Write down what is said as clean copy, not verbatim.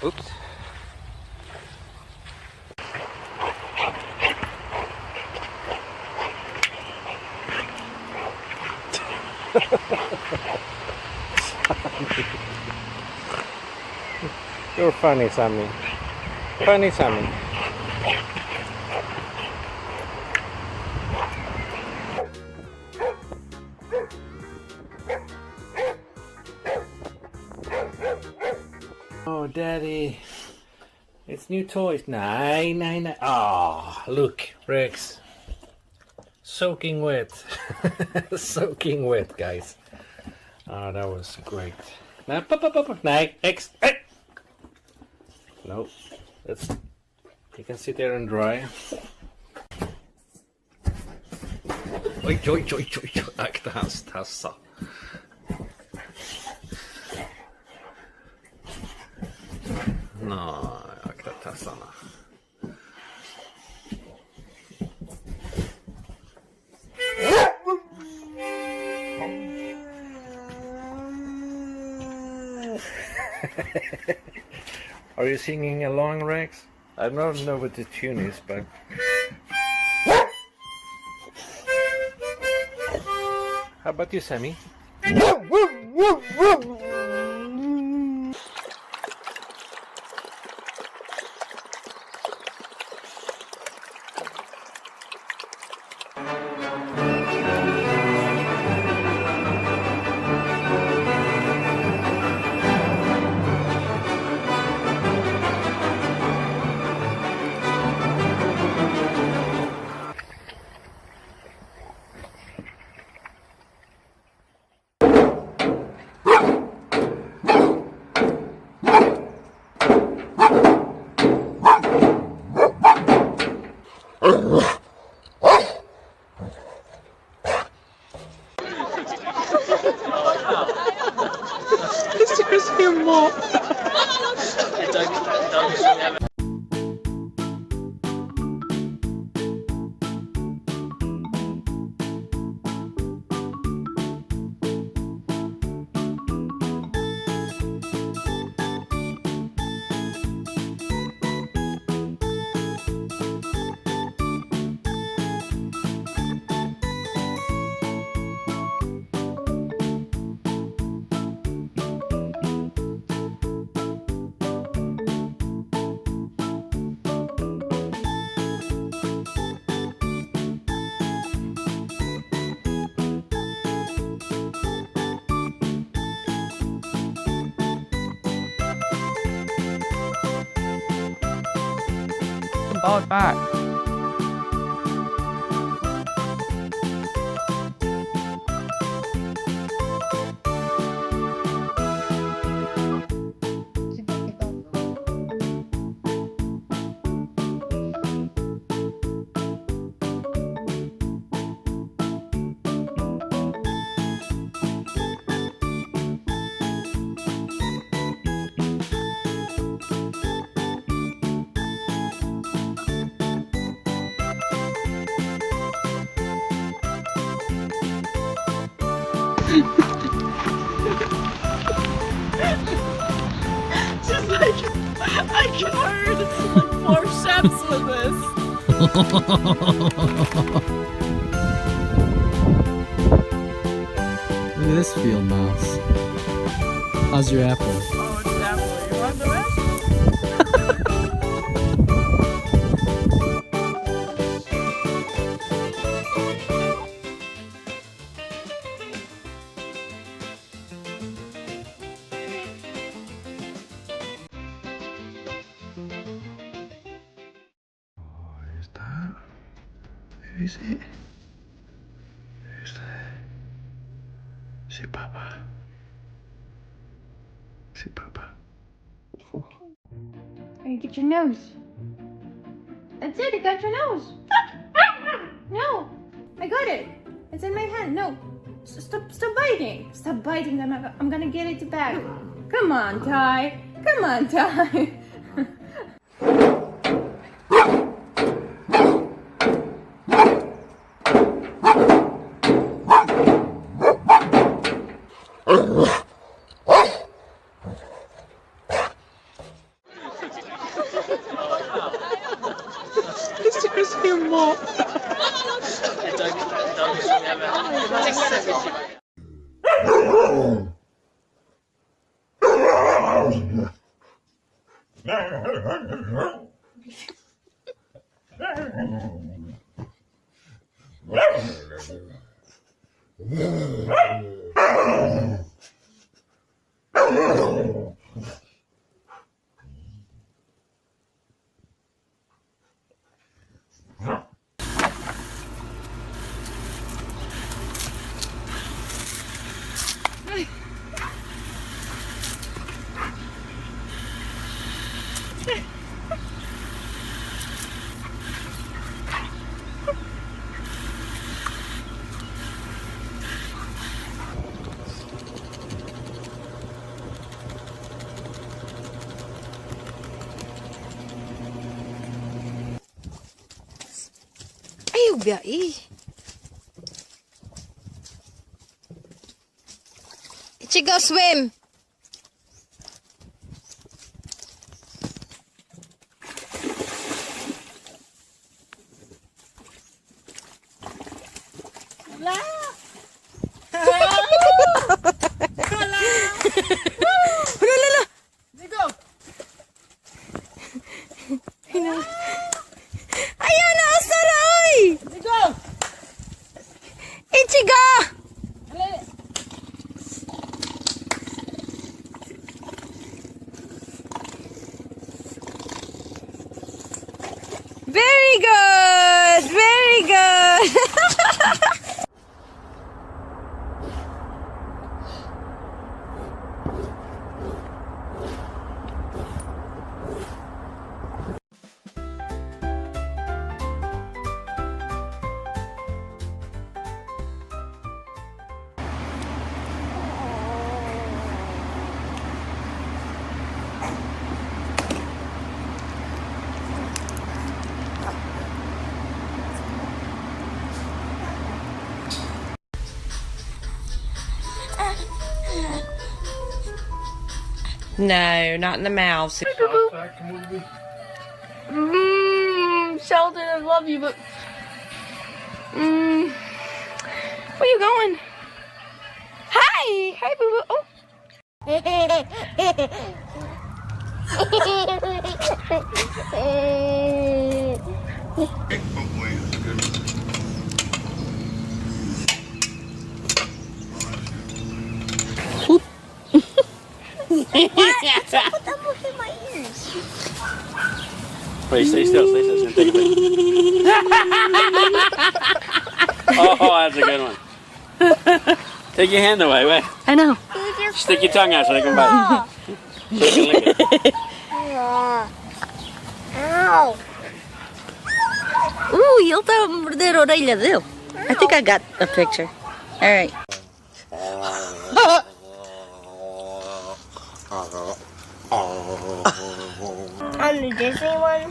Oops. You're funny, Sammy. Funny, Sammy. Oh, Daddy. It's new toys. Nine. Ah, oh, look, Rex. Soaking wet. Soaking wet, guys. Oh, that was great. Now, pop. Nine, X. No, you can sit there and dry. Oj, akta hans tassa. No, akta tassarna. Are you singing along, Rex? I don't know what the tune is, but... How about you, Sammy? Ball it back. Just like I can heard like 4 steps with this. Look at this field mouse. How's your apple? Oh, it's definitely. You want the rest? Who's that? Who is it? Who's there? Is it Papa? Is it Papa? Hey, get your nose. That's it, I got your nose. No, I got it. It's in my hand. No, stop biting. Stop biting. I'm gonna get it back. Come on, Ty. Come on, Ty. Ayaw ba eh. Let's go swim. Ayaw na, saray! Ichiga! Very good! Very good! No, not in the mouth. Sheldon, I love you, but where you going? Hi, hi, boo boo. Oh. Put them in my ears. Wait, stay still, stay still. Take a break. Oh, that's a good one. Take your hand away, wait. I know. Stick your tongue out so they can bite. So you can lick it. Ow. Ooh, you'll tell morder a orelha dele. I think I got a picture. All right. On the Disney one?